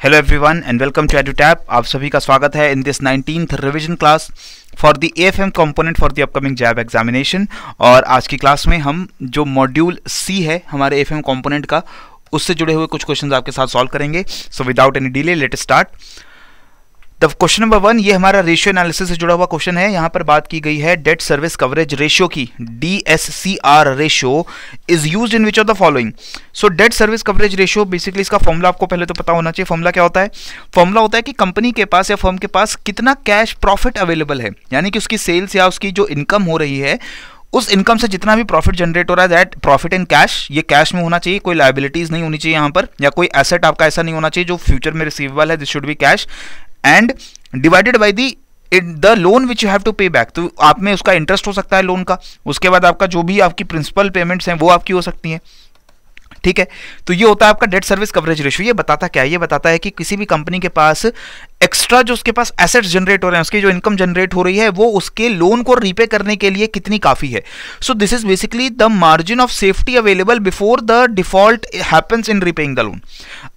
Hello everyone and welcome to Edutap. आप सभी का स्वागत है in this 19th revision class for the AFM component for the upcoming JAIIB examination. और आज की क्लास में हम जो मॉड्यूल सी है हमारे एएफएम कंपोनेंट का, उससे जुड़े हुए कुछ क्वेश्चंस आपके साथ सॉल्व करेंगे। So without any delay let start. The question number 1 ये हमारा रेशियो एनालिसिस से जुड़ा हुआ क्वेश्चन है। यहाँ पर बात की गई है डेट सर्विस कवरेज रेशियो की। DSCR ratio is used in which of the following. So debt service coverage ratio basically इसका फॉर्मूला आपको पहले तो पता होना चाहिए। फॉर्मूला क्या होता है? फॉर्मूला होता है कि कंपनी के पास या फर्म के पास कितना कैश प्रॉफिट अवेलेबल है, यानी कि उसकी सेल्स या उसकी जो इनकम हो रही है उस इनकम से जितना भी प्रॉफिट जनरेट हो रहा है, दैट प्रॉफिट इन कैश। ये कैश में होना चाहिए, कोई लायबिलिटीज नहीं होनी चाहिए यहाँ पर, या कोई एसेट आपका ऐसा नहीं होना चाहिए जो फ्यूचर में रिसीवेबल है। This should be cash and divided by the loan which you have to pay back. तो आप में उसका इंटरेस्ट हो सकता है लोन का, उसके बाद आपका जो भी आपकी प्रिंसिपल पेमेंट्स हैं वो आपकी हो सकती हैं। ठीक है, तो ये होता है आपका डेट सर्विस कवरेज रेशियो। ये बताता क्या है? ये बताता है कि किसी भी कंपनी के पास एक्स्ट्रा जो उसके पास एसेट्स जनरेट हो रहे हैं, उसकी जो इनकम जनरेट हो रही है, वो उसके लोन को रीपे करने के लिए कितनी काफी है। So this is basically the margin of safety available before the default happens in repaying the loan.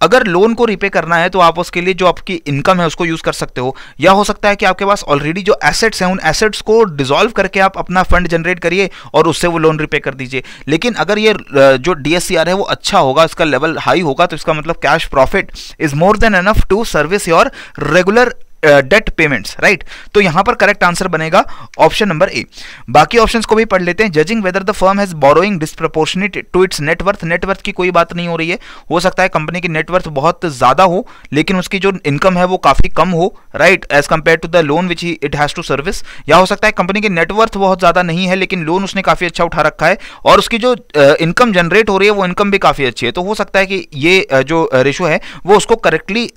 अगर लोन को रीपे करना है तो आप उसके लिए जो आपकी इनकम है उसको यूज कर सकते हो, या हो सकता है कि आपके पास ऑलरेडी जो एसेट्स हैं उन एसेट्स को डिसॉल्व करके आप अपना फंड जनरेट करिए और उससे वो लोन रीपे कर दीजिए। लेकिन अगर ये जो DSCR है वो अच्छा होगा, इसका लेवल हाई होगा, तो इसका मतलब cash profit is more than enough to service your regular debt payments, right. तो यहां पर करेक्ट आंसर बनेगा ऑप्शन नंबर ए। बाकी ऑप्शंस को भी पढ़ लेते हैं। Judging whether the firm has borrowing disproportionate to its net worth. Net worth की कोई बात नहीं हो रही है। हो सकता है कंपनी की नेटवर्थ बहुत ज्यादा हो लेकिन उसकी जो इनकम है वो काफी कम हो, right, as compare to the loan which it has to service. या हो सकता है कंपनी की नेटवर्थ बहुत ज्यादा नहीं है लेकिन लोन उसने काफी अच्छा उठा रखा है और उसकी जो इनकम जनरेट हो रही है वो इनकम भी काफी अच्छी है। तो हो सकता है कि ये जो रेशियो है वो उसको करेक्टली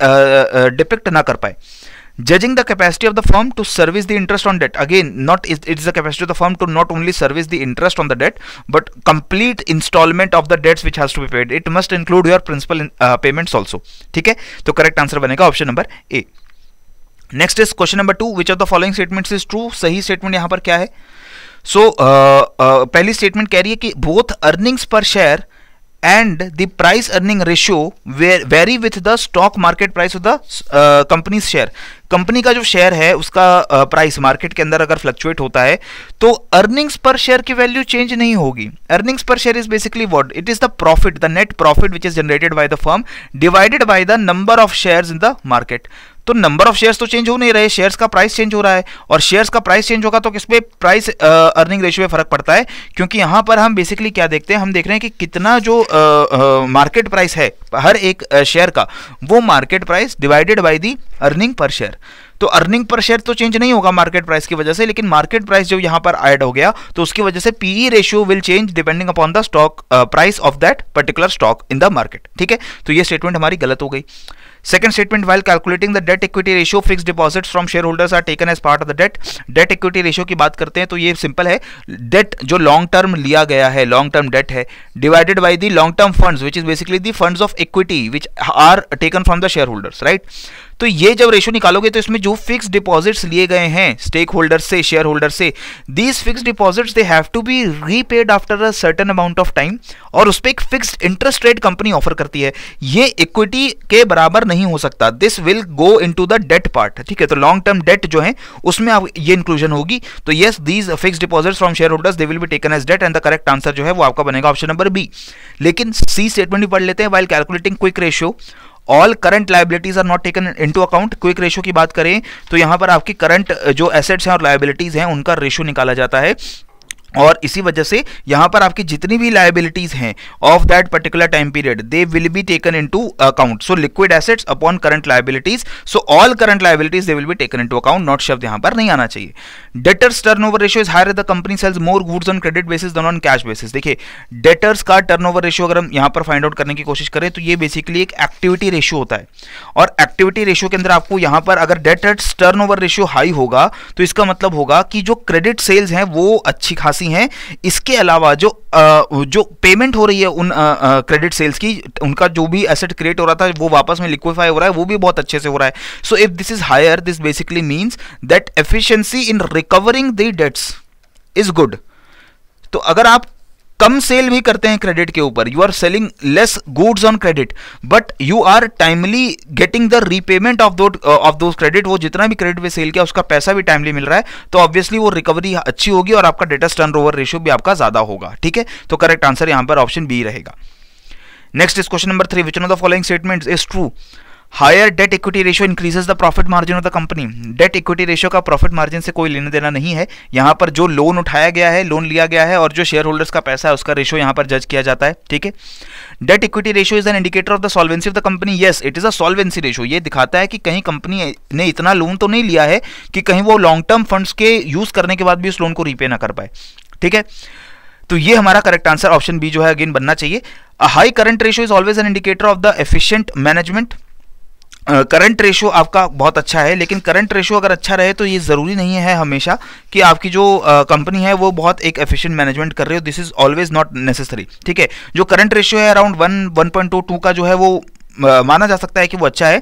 डिपिक्ट ना कर पाए। Judging the capacity of the firm to service the interest on debt. Again, it is the capacity of the firm to not only service the interest on the debt, but complete installment of the debts which has to be paid. It must include your principal payments also. ठीक है, तो correct answer बनेगा option number A. Next is question number 2, which of the following statements is true. सही statement यहाँ पर क्या है? सो पहली स्टेटमेंट कह रही है कि बोथ अर्निंग्स पर share and the price earning ratio vary with the stock market price of the company's share. Company का जो शेयर है उसका प्राइस मार्केट के अंदर अगर फ्लक्चुएट होता है तो अर्निंग्स पर शेयर की वैल्यू चेंज नहीं होगी। अर्निंग्स पर share is basically what? It is the profit, the net profit which is generated by the firm divided by the number of shares in the market. तो number of shares तो change हो नहीं रहे, shares का price change हो रहा है, और शेयर्स का प्राइस चेंज होगा तो किस पे प्राइस अर्निंग रेशियो में फर्क पड़ता है, क्योंकि यहां पर हम बेसिकली क्या देखते हैं, हम देख रहे हैं कि कितना जो मार्केट प्राइस है हर एक शेयर का, वो market price divided by the earning per share. तो अर्निंग पर शेयर तो चेंज नहीं होगा मार्केट प्राइस की वजह से, लेकिन मार्केट प्राइस जो यहां पर ऐड हो गया तो उसकी वजह से PE ratio will change depending upon the stock price of that particular stock in the market. ठीक है, तो ये स्टेटमेंट हमारी गलत हो गई। Second statement, while calculating the debt equity ratio, fixed deposits from shareholders are taken as part of the debt. Debt equity ratio की बात करते हैं तो ये सिंपल है। डेट जो लॉन्ग टर्म लिया गया है, लॉन्ग टर्म डेट है, divided by the long term funds which is basically the funds of equity which are taken from the share holders, right. तो ये जब रेशियो निकालोगे तो इसमें जो फिक्स डिपॉजिट्स लिए गए हैं स्टेक होल्डर से, शेयर होल्डर से, these fix deposits they have to be repaid after a certain amount of time, और उस पर एक fixed interest rate company offer करती है। ये इक्विटी के बराबर नहीं हो सकता। This will go into the debt part. ठीक है, तो लॉन्ग टर्म डेट जो है उसमें अब ये इंक्लूजन होगी। तो yes, these fixed deposits from share holders they will be taken as debt, and the correct answer जो है वो आपका बनेगा ऑप्शन नंबर बी। लेकिन सी स्टेटमेंट भी पढ़ लेते हैं। While calculating quick ratio all current liabilities are not taken into account. Quick ratio की बात करें तो यहां पर आपकी करंट जो एसेट्स हैं और लाइबिलिटीज हैं उनका रेशियो निकाला जाता है, और इसी वजह से यहां पर आपकी जितनी भी लायबिलिटीज हैं of that particular time period they will be taken into account. So liquid assets upon current liabilities, so all current liabilities they will be taken into account. Not शब्द यहां पर नहीं आना चाहिए। Debtors turnover ratio is higher, the company sales more goods on credit basis than on cash basis. देखिए, debtors का turnover ratio अगर हम यहां पर फाइंड आउट करने की कोशिश करें तो ये बेसिकली एक एक्टिविटी रेशियो होता है, और एक्टिविटी रेशियो के अंदर आपको यहां पर अगर डेटर्स टर्नओवर रेशियो हाई होगा तो इसका मतलब होगा कि जो क्रेडिट सेल्स हैं वो अच्छी खासी हैं। इसके अलावा जो पेमेंट हो रही है उन क्रेडिट सेल्स की, उनका जो भी एसेट क्रिएट हो रहा था वो वापस में लिक्विफाई हो रहा है, वो भी बहुत अच्छे से हो रहा है। So if this is higher, this basically means that efficiency in recovering the debts is good. तो अगर आप कम सेल भी करते हैं क्रेडिट के ऊपर, you are selling less goods on credit, but you are timely getting the repayment of those credit, वो जितना भी क्रेडिट पे सेल किया उसका पैसा भी टाइमली मिल रहा है, तो ऑब्वियसली वो रिकवरी अच्छी होगी और आपका डेटर्स टर्नओवर रेशियो भी आपका ज्यादा होगा, ठीक है। तो करेक्ट आंसर यहां पर ऑप्शन बी रहेगा। Next is question number 3, which one of the following statements is true? Higher debt equity ratio increases the profit margin of the company. Debt equity ratio का प्रॉफिट मार्जिन से कोई लेना देना नहीं है, यहां पर जो लोन उठाया गया है, लोन लिया गया है और जो शेयर होल्डर्स का पैसा है उसका रेशियो यहां पर जज किया जाता है, ठीक है। Date equity ratio is an indicator of the solvency of the company. Yes, it is a solvency ratio. ये दिखाता है कि कहीं कंपनी ने इतना लोन तो नहीं लिया है कि कहीं वो लॉन्ग टर्म फंड्स के यूज करने के बाद भी उस लोन को रीपे ना कर पाए, ठीक है। तो ये हमारा करेक्ट आंसर ऑप्शन बी जो है अगेन बनना चाहिए। A high current ratio is always an indicator of the efficient management. Current ratio आपका बहुत अच्छा है, लेकिन करंट रेशियो अगर अच्छा रहे तो ये जरूरी नहीं है हमेशा कि आपकी जो कंपनी है वो बहुत एक एफिशिएंट मैनेजमेंट कर रही हो, this is always not necessary, ठीक है। जो करंट रेशियो है अराउंड 1.22 का जो है वो माना जा सकता है कि वो अच्छा है,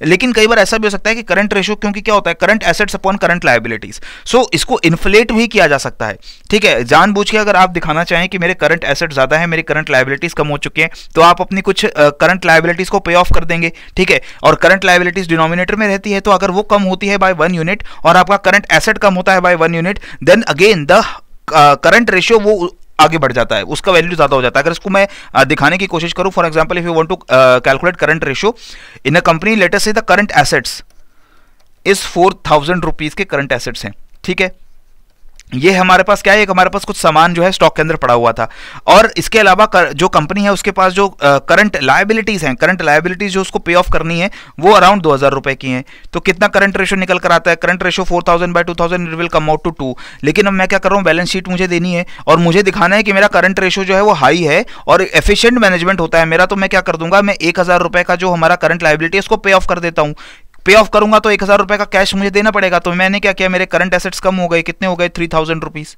लेकिन कई बार ऐसा भी हो सकता है कि करंट रेशियो, क्योंकि क्या होता है current assets upon current liabilities, so इसको इन्फ्लेट भी किया जा सकता है, ठीक है। जानबूझ के अगर आप दिखाना चाहें कि मेरे करंट एसेट ज्यादा है, मेरी करंट लायबिलिटीज कम हो चुकी हैं, तो आप अपनी कुछ करंट लायबिलिटीज को पे ऑफ कर देंगे, ठीक है। और करंट लायबिलिटीज डिनोमिनेटर में रहती है, तो अगर वो कम होती है बाय 1 यूनिट और आपका करंट एसेट कम होता है by 1 unit, then again the current ratio वो आगे बढ़ जाता है, उसका वैल्यू ज्यादा हो जाता है। अगर इसको मैं दिखाने की कोशिश करूं, for example if you want to calculate current ratio in a company, let us say the current assets is 4000 rupees के करंट एसेट्स हैं, ठीक है। ये हमारे पास क्या है, हमारे पास कुछ सामान जो है स्टॉक के अंदर पड़ा हुआ था, और इसके अलावा जो कंपनी है उसके पास जो करंट लायबिलिटीज हैं, करंट लायबिलिटीज जो उसको पे ऑफ करनी है वो अराउंड 2000 रुपए की हैं। तो कितना करंट रेशियो निकल कर आता है? Current ratio 4000 by 2000 it will come out to 2। लेकिन अब मैं क्या कर रहा हूँ, बैलेंस शीट मुझे देनी है और मुझे दिखाना है कि मेरा करंट रेशियो जो है वो हाई है और एफिशिएंट मैनेजमेंट होता है मेरा, तो मैं क्या कर दूंगा, मैं 1000 रुपए का जो हमारा करंट लायबिलिटी है उसको पे ऑफ कर देता हूँ। पे ऑफ करूंगा तो 1000 रुपए का कैश मुझे देना पड़ेगा, तो मैंने क्या किया, मेरे करंट एसेट्स कम हो गए, कितने हो गए, 3000 रुपीज,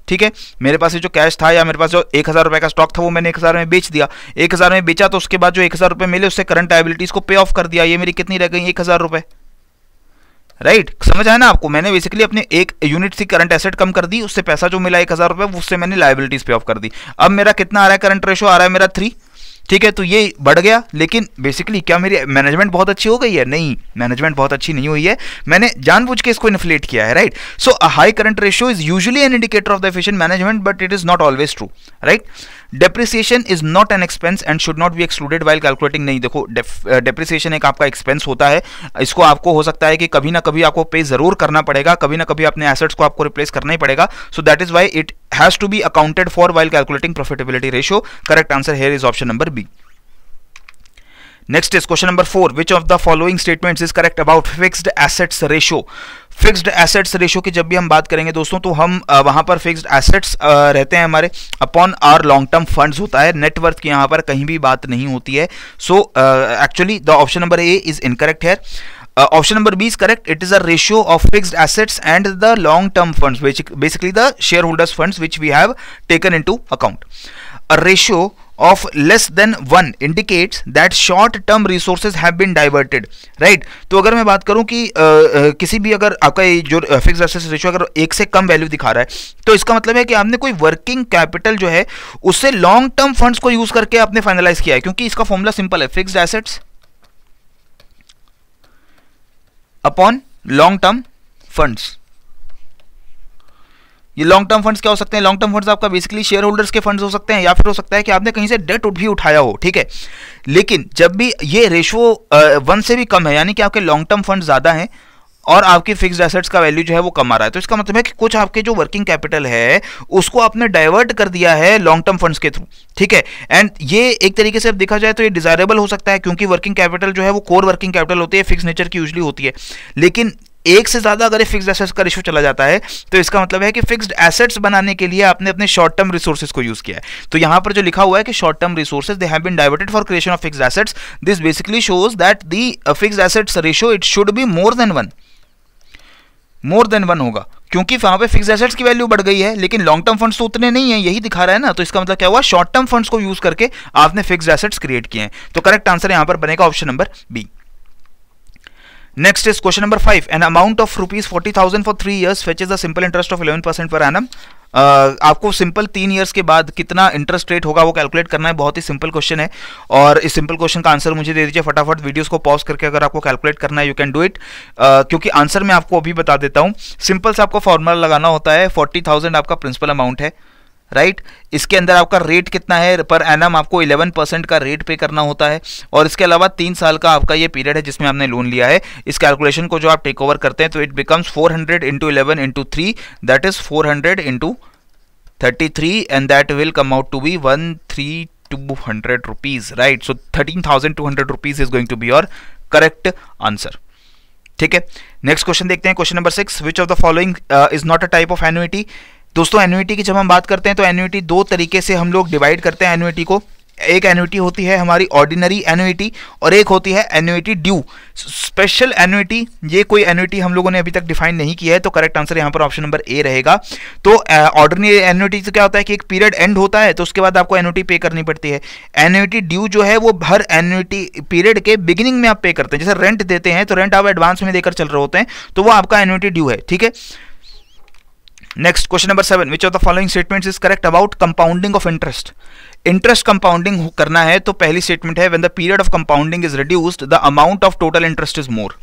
ठीक है। मेरे पास ये जो कैश था या मेरे पास जो 1000 रुपए का स्टॉक था वो मैंने 1000 में बेच दिया, 1000 में बेचा तो उसके बाद जो 1000 रुपए मिले उससे करंट लायबिलिटीज को पे ऑफ कर दिया, ये मेरी कितनी रह गई, 1000 रुपए, राइट। समझ आया ना आपको? मैंने बेसिकली अपने 1 यूनिट से करंट एसेट कम कर दी, उससे पैसा जो मिला 1000 रुपए, उससे मैंने लायबिलिटीज पे ऑफ कर दी। अब मेरा कितना आ रहा है, करंट रेशियो आ रहा है मेरा 3, ठीक है। तो ये बढ़ गया, लेकिन बेसिकली क्या मेरी मैनेजमेंट बहुत अच्छी हो गई है? नहीं, मैनेजमेंट बहुत अच्छी नहीं हुई है, मैंने जानबूझ के इसको इन्फ्लेट किया है, right. So a high current ratio is usually an indicator of the efficient management, but it is not always true, right. Depreciation is not an expense and should not be excluded while calculating. नहीं, देखो depreciation एक आपका expense होता है, इसको आपको हो सकता है कि कभी ना कभी आपको पे जरूर करना पड़ेगा, कभी ना कभी अपने एसेट्स को आपको रिप्लेस करना ही पड़ेगा, so that is why it has to be accounted for while calculating profitability ratio. Correct answer here is option number B. Next is question number 4. Which of the following statements is correct about fixed assets ratio? Fixed assets ratio की जब भी हम बात करेंगे दोस्तों, तो हम वहां पर फिक्स्ड एसेट्स रहते हैं हमारे upon our long term funds होता है, नेटवर्थ की यहां पर कहीं भी बात नहीं होती है। So actually the option number A is incorrect है। Option number B is correct. It is a ratio of fixed assets and the long-term funds, which basically the shareholders funds which we have taken into account. A ratio of less than 1 indicates that short-term resources have been diverted, right? तो अगर मैं बात करूं कि किसी भी अगर आपका जो फिक्स्ड एसेट्स रेशियो अगर 1 से कम वैल्यू दिखा रहा है, तो इसका मतलब है कि आपने कोई वर्किंग कैपिटल जो है उससे लॉन्ग टर्म फंड्स को यूज करके आपने फाइनलाइज किया है, क्योंकि इसका फॉर्मूला सिंपल है, fixed assets upon long term funds. ये लॉन्ग टर्म फंड्स क्या हो सकते हैं? लॉन्ग टर्म फंड्स आपका बेसिकली शेयर होल्डर्स के फंड्स हो सकते हैं, या फिर हो सकता है कि आपने कहीं से डेट भी उठाया हो, ठीक है। लेकिन जब भी ये रेशियो 1 से भी कम है, यानी कि आपके लॉन्ग टर्म फंड ज्यादा हैं और आपकी फिक्स्ड एसेट्स का वैल्यू जो है वो कम आ रहा है, तो इसका मतलब है कि कुछ आपके जो वर्किंग कैपिटल है उसको आपने डाइवर्ट कर दिया है लॉन्ग टर्म फंड्स के थ्रू, ठीक है। एंड ये एक तरीके से अब देखा जाए तो ये डिजायरेबल हो सकता है, क्योंकि वर्किंग कैपिटल जो है वो कोर वर्किंग कैपिटल होती है, फिक्स नेचर की यूजुअली होती है। लेकिन एक से ज्यादा अगर फिक्स्ड एसेट्स का रेशियो चला जाता है तो इसका मतलब है कि फिक्स्ड एसेट्स बनाने के लिए आपने अपने शॉर्ट टर्म रिसोर्सेज को यूज किया है। तो यहां पर जो लिखा हुआ है कि short term resources they have been diverted for creation of fixed assets, this basically shows that the fixed assets ratio it should be more than 1 होगा, क्योंकि वहां पे फिक्स्ड एसेट्स की वैल्यू बढ़ गई है, लेकिन लॉन्ग टर्म फंड्स तो उतने नहीं है, यही दिखा रहा है ना। तो इसका मतलब क्या हुआ, शॉर्ट टर्म फंड्स को यूज करके आपने फिक्स्ड एसेट्स क्रिएट किए हैं। तो करेक्ट आंसर यहां पर बनेगा option number B. Next is question number 5. An amount of rupees 40,000 for 3 years fetches a simple interest of 11% per annum. आपको सिंपल 3 इयर्स के बाद कितना इंटरेस्ट रेट होगा वो कैलकुलेट करना है। बहुत ही सिंपल क्वेश्चन है और इस सिंपल क्वेश्चन का आंसर मुझे दे दीजिए फटाफट। वीडियोस को पॉज करके अगर आपको कैलकुलेट करना है यू कैन डू इट, क्योंकि आंसर मैं आपको अभी बता देता हूँ। सिंपल से आपको फॉर्मूला लगाना होता है, 40,000 आपका प्रिंसिपल अमाउंट है, राइट। इसके अंदर आपका रेट कितना है, पर एनम आपको 11% का रेट पे करना होता है, और इसके अलावा 3 साल का आपका ये पीरियड है जिसमें आपने लोन लिया है। इस कैलकुलेशन को जो आप टेक ओवर करते हैं तो it becomes 400 into 11 into 3, that is 400 into 33 and that will come out to be 13,200 rupees, right. So 13,200 rupees is going to be your correct answer. ठीक है, नेक्स्ट क्वेश्चन देखते हैं। Question number 6, which of the following is not a type of annuity. दोस्तों annuity की जब हम बात करते हैं तो एन्युइटी दो तरीके से हम लोग डिवाइड करते हैं एन्युइटी को। एक एन्युइटी होती है हमारी ऑर्डिनरी एन्युइटी और एक होती है एन्युइटी ड्यू। स्पेशल एन्युइटी, ये कोई एन्युइटी हम लोगों ने अभी तक डिफाइन नहीं किया है, तो करेक्ट आंसर यहाँ पर ऑप्शन नंबर ए रहेगा। तो ऑर्डिनरी एन्युइटी से क्या होता है कि एक पीरियड एंड होता है तो उसके बाद आपको एन्युइटी पे करनी पड़ती है। एन्युइटी ड्यू जो है वो हर एन्युइटी पीरियड के बिगिनिंग में आप पे करते हैं। जैसे रेंट देते हैं तो रेंट आप एडवांस में देकर चल रहे होते हैं, तो वो आपका एन्युइटी ड्यू है। ठीक है, next question number 7, which of the following statements is correct about compounding of interest. Interest compounding करना है तो पहली स्टेटमेंट है, when the period of compounding is reduced the amount of total interest is more.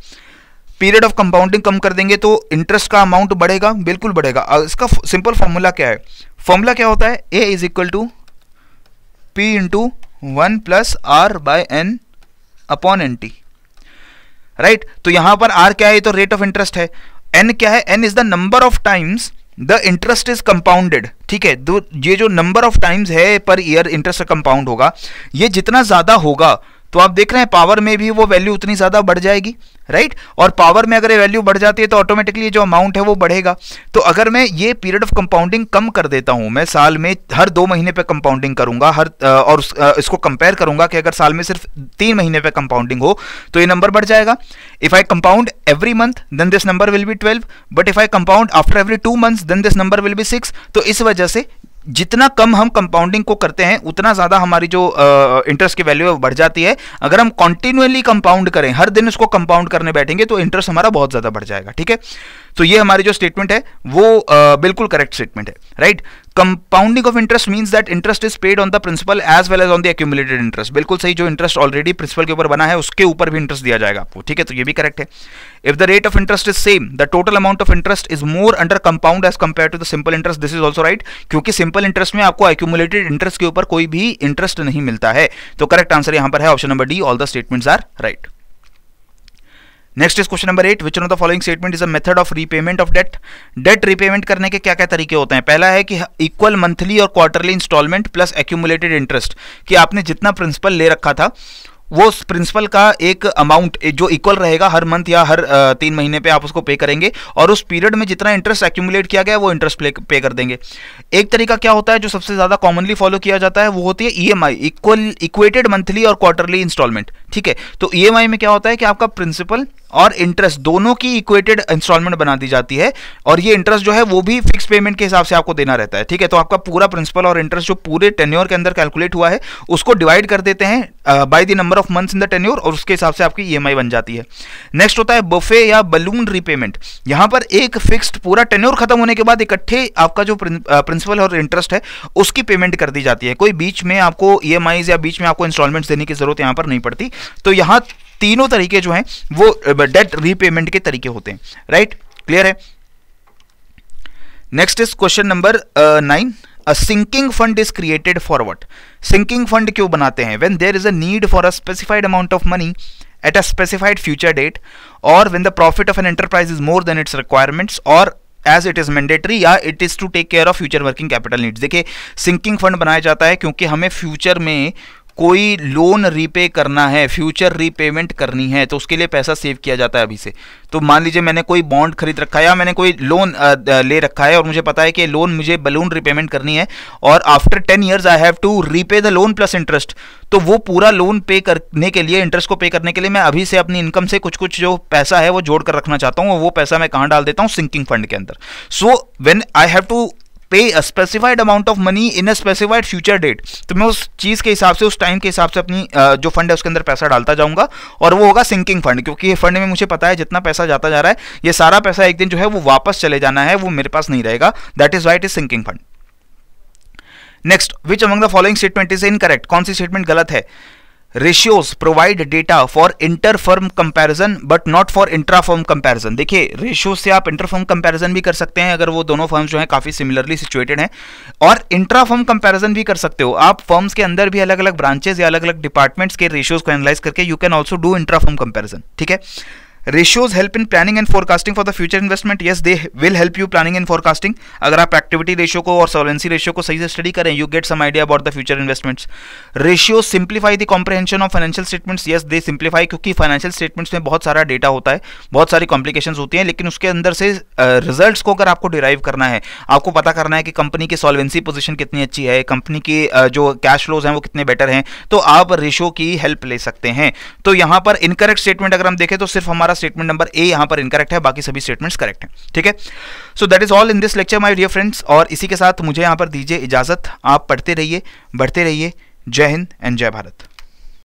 Period of compounding कम कर देंगे तो interest का अमाउंट बढ़ेगा, बिल्कुल बढ़ेगा। इसका सिंपल फॉर्मूला क्या है, फॉर्मूला क्या होता है, A is equal to P into 1 plus R by N upon N T, right. तो यहां पर आर क्या है, तो रेट ऑफ इंटरेस्ट है। एन क्या है, N is the number of times the interest is compounded. ठीक है, ये जो नंबर ऑफ टाइम्स है पर ईयर इंटरेस्ट कंपाउंड होगा, ये जितना ज्यादा होगा तो आप देख रहे हैं पावर में भी वो वैल्यू उतनी ज्यादा बढ़ जाएगी, राइट। और पावर में अगर ये वैल्यू बढ़ जाती है तो ऑटोमेटिकली जो अमाउंट है वो बढ़ेगा। तो अगर मैं ये पीरियड ऑफ कंपाउंडिंग कम कर देता हूं, मैं साल में हर 2 महीने पे कंपाउंडिंग करूंगा और इसको कंपेयर करूंगा कि अगर साल में सिर्फ 3 महीने पे कंपाउंडिंग हो तो ये नंबर बढ़ जाएगा। If I compound every month then this number will be 12, but if I compound after every 2 months then this number will be 6। तो इस वजह से जितना कम हम कंपाउंडिंग को करते हैं उतना ज्यादा हमारी जो इंटरेस्ट की वैल्यू बढ़ जाती है। अगर हम कॉन्टिन्यूअली कंपाउंड करें, हर दिन उसको कंपाउंड करने बैठेंगे तो इंटरेस्ट हमारा बहुत ज्यादा बढ़ जाएगा। ठीक है, तो ये हमारी जो स्टेटमेंट है वो बिल्कुल करेक्ट स्टेटमेंट है, right. Compounding of interest means that interest is paid on the principal as well as on the accumulated interest. बिल्कुल सही, जो इंटरेस्ट ऑलरेडी प्रिंसिपल के ऊपर बना है उसके ऊपर भी इंटरेस्ट दिया जाएगा आपको। ठीक है, तो ये भी करेक्ट है। If the rate of interest is same the total amount of interest is more under compound as compare to the simple interest, this is also right, क्योंकि सिंपल इंटरेस्ट में आपको एक्यूमुलेटेड इंटरेस्ट के ऊपर कोई भी interest नहीं मिलता है। तो करेक्ट आंसर यहां पर है option number D, all the statements are right. Next is question number 8, which of the following statement is a method of repayment of debt. Debt repayment करने के क्या क्या तरीके होते हैं। पहला है कि इक्वल मंथली और quarterly installment plus accumulated interest, कि आपने जितना प्रिंसिपल ले रखा था वो प्रिंसिपल का एक अमाउंट जो इक्वल रहेगा, हर मंथ या हर 3 महीने पे आप उसको पे करेंगे और उस पीरियड में जितना इंटरेस्ट एक्यूमुलेट किया गया वो इंटरेस्ट पे कर देंगे। एक तरीका क्या होता है जो सबसे ज्यादा कॉमनली फॉलो किया जाता है, वो होती है ईएमआई, इक्वेटेड मंथली और क्वार्टरली इंस्टॉलमेंट। ठीक है, तो ईएमआई में क्या होता है कि आपका प्रिंसिपल और इंटरेस्ट दोनों की इक्वेटेड इंस्टॉलमेंट बना दी जाती है और ये इंटरेस्ट जो है वो भी फिक्स पेमेंट के हिसाब से आपको देना रहता है। ठीक है, तो आपका पूरा प्रिंसिपल और इंटरेस्ट जो पूरे टेन्योर के अंदर कैलकुलेट हुआ है उसको डिवाइड कर देते हैं by the number of months in the tenure और उसके हिसाब से आपकी ईएमआई बन जाती है। नेक्स्ट होता है बफे या बलून रीपेमेंट। यहां पर एक फिक्स्ड पूरा टेन्योर खत्म होने के बाद इकट्ठे आपका जो प्रिंसिपल और इंटरेस्ट है उसकी पेमेंट कर दी जाती है। कोई बीच में आपको ईएमआईज या बीच में आपको इंस्टॉलमेंट्स देने की जरूरत यहां पर नहीं पड़ती। तो यहां तीनों तरीके जो हैं वो डेट रीपेमेंट के तरीके होते हैं, राइट। क्लियर है। Next is question number 9, a sinking fund is created for what. Sinking fund क्यों बनाते हैं, when there is a need for a specified amount of money at a specified future date, or when the profit of an enterprise is more than its requirements, or as it is mandatory, या it is to take care of future working capital needs। देखिए sinking fund बनाया जाता है क्योंकि हमें future में कोई loan repay करना है, फ्यूचर रीपेमेंट करनी है, तो उसके लिए पैसा सेव किया जाता है अभी से। तो मान लीजिए मैंने कोई बॉन्ड खरीद रखा है या मैंने कोई लोन ले रखा है और मुझे पता है कि लोन मुझे बलून रीपेमेंट करनी है और after 10 years I have to repay the loan plus interest. तो वो पूरा लोन पे करने के लिए, इंटरेस्ट को पे करने के लिए मैं अभी से अपनी इनकम से कुछ कुछ जो पैसा है वो जोड़ कर रखना चाहता हूँ, वो पैसा मैं कहाँ डाल देता हूँ, सिंकिंग फंड के अंदर। So when I have to pay a specified amount of money in a specified future date, तो मैं उस चीज के हिसाब से, उस टाइम के हिसाब से अपनी जो फंड है उसके अंदर पैसा डालता जाऊंगा, और वो होगा सिंकिंग फंड, क्योंकि ये फंड में मुझे पता है जितना पैसा जाता जा रहा है ये सारा पैसा एक दिन जो है वो वापस चले जाना है, वो मेरे पास नहीं रहेगा, that is why it is sinking fund. Next, which among the following statement is incorrect, कौन सी स्टेटमेंट गलत है? Ratios provide data for inter firm comparison but not for intra firm comparison. देखिए, रेशियोज से आप इंटर फर्म कंपैरिजन भी कर सकते हैं अगर वो दोनों फर्म्स जो हैं काफी सिमिलरली सिचुएटेड हैं, और इंट्रा फर्म कंपैरिजन भी कर सकते हो आप। फर्म्स के अंदर भी अलग अलग ब्रांचेस या अलग अलग डिपार्टमेंट्स के रेशियोज को एनालाइज करके you can also do intra firm comparison, ठीक है। Ratios help in planning and forecasting for the future investment. Yes, they will help you planning and forecasting. अगर आप एक्टिविटी रेशियो को और सॉल्वेंसी रेशियो को सही से स्टडी करें, you get some idea about the future investments. Ratios simplify the comprehension of financial statements. Yes, they simplify, क्योंकि financial statements में बहुत सारा डेटा होता है, बहुत सारी कॉम्प्लिकेशंस होती हैं, लेकिन उसके अंदर से रिजल्ट्स को अगर आपको डिराइव करना है, आपको पता करना है कि कंपनी की सॉल्वेंसी पोजीशन कितनी अच्छी है, कंपनी की जो कैश फ्लोज हैं वो कितने बेटर हैं, तो आप रेशियो की हेल्प ले सकते हैं। तो यहाँ पर इनकरेक्ट स्टेटमेंट अगर हम देखें तो सिर्फ हमारा स्टेटमेंट नंबर ए यहां पर इनकरेक्ट है, बाकी सभी स्टेटमेंट्स करेक्ट हैं, ठीक है। So that is all in this lecture my dear friends, और इसी के साथ मुझे यहां पर दीजिए इजाजत। आप पढ़ते रहिए, बढ़ते रहिए। जय हिंद एंड जय भारत।